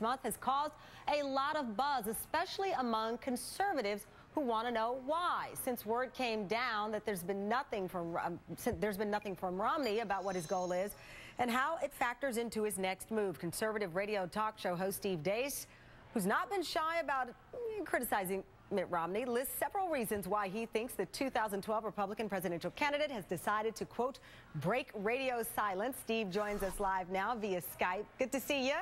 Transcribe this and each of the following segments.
next month has caused a lot of buzz, especially among conservatives who want to know why. Since word came down that there's been nothing from Romney about what his goal is and how it factors into his next move. Conservative radio talk show host Steve Deace, who's not been shy about criticizing Mitt Romney, lists several reasons why he thinks the 2012 Republican presidential candidate has decided to, quote, break radio silence. Steve joins us live now via Skype. Good to see you.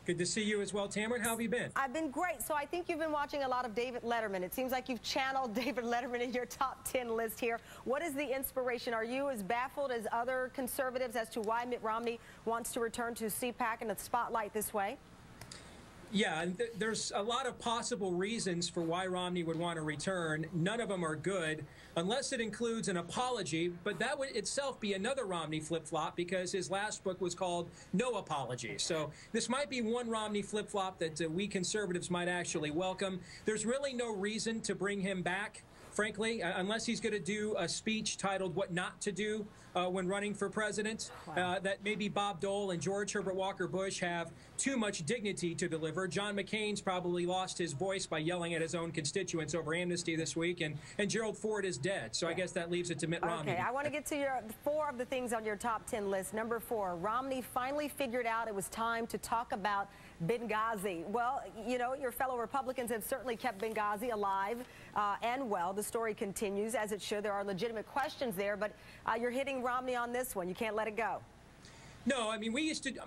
Good to see you as well, Tamara. How have you been? I've been great. So I think you've been watching a lot of David Letterman. It seems like you've channeled David Letterman in your top 10 list here. What is the inspiration? Are you as baffled as other conservatives as to why Mitt Romney wants to return to CPAC and the spotlight this way? Yeah, and there's a lot of possible reasons for why Romney would want to return. None of them are good, unless it includes an apology. But that would itself be another Romney flip-flop, because his last book was called No Apology. So this might be one Romney flip-flop that we conservatives might actually welcome. There's really no reason to bring him back, frankly, unless he's going to do a speech titled What Not to Do when running for president. Wow. That maybe Bob Dole and George Herbert Walker Bush have too much dignity to deliver. John McCain's probably lost his voice by yelling at his own constituents over amnesty this week, and Gerald Ford is dead. So I guess that leaves it to Mitt Romney. Okay, I want to get to your 4 of the things on your top 10 list. Number 4, Romney finally figured out it was time to talk about Benghazi. Well, you know, your fellow Republicans have certainly kept Benghazi alive and well. The story continues, as it should. There are legitimate questions there, but you're hitting Romney on this one. You can't let it go. No, I mean,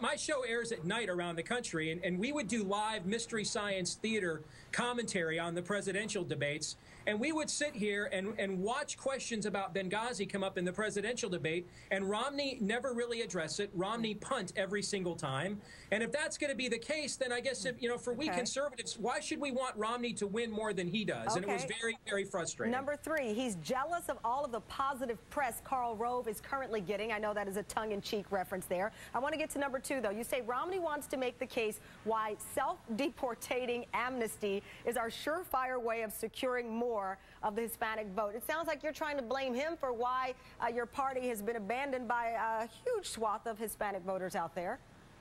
my show airs at night around the country, and we would do live Mystery Science Theater commentary on the presidential debates, and we would sit here and watch questions about Benghazi come up in the presidential debate, and Romney never really address it. Romney punt every single time. And if that's going to be the case, then I guess, for we conservatives, why should we want Romney to win more than he does? And it was very, very frustrating. Number 3, he's jealous of all of the positive press Karl Rove is currently getting. I know that is a tongue-in-cheek reference there. I want to get to number 2, though. You say Romney wants to make the case why self-deportating amnesty is our surefire way of securing more of the Hispanic vote. It sounds like you're trying to blame him for why your party has been abandoned by a huge swath of Hispanic voters out there.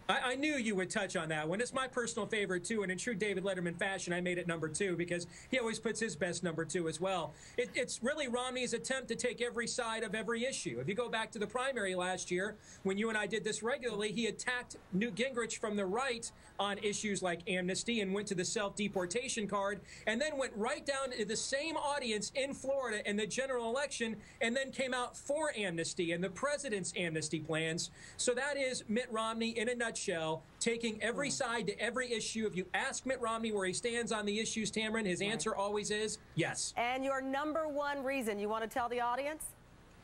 I knew you would touch on that one. It's my personal favorite, too, and in true David Letterman fashion, I made it number 2 because he always puts his best number 2 as well. It's really Romney's attempt to take every side of every issue. If you go back to the primary last year, when you and I did this regularly, he attacked Newt Gingrich from the right on issues like amnesty and went to the self-deportation card, and then went right down to the same audience in Florida in the general election, and then came out for amnesty and the president's amnesty plans. So that is Mitt Romney in a nutshell, taking every side to every issue. If you ask Mitt Romney where he stands on the issues, Tamron, his answer always is yes. And your number 1 reason, you want to tell the audience?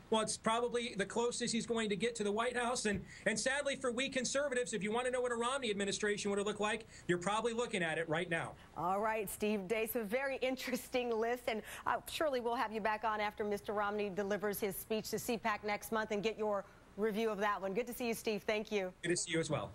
Well, it's probably the closest he's going to get to the White House. And sadly for we conservatives, if you want to know what a Romney administration would have looked like, you're probably looking at it right now. All right, Steve Deace, a very interesting list. And surely we'll have you back on after Mr. Romney delivers his speech to CPAC next month and get your review of that one. Good to see you, Steve. Thank you. Good to see you as well.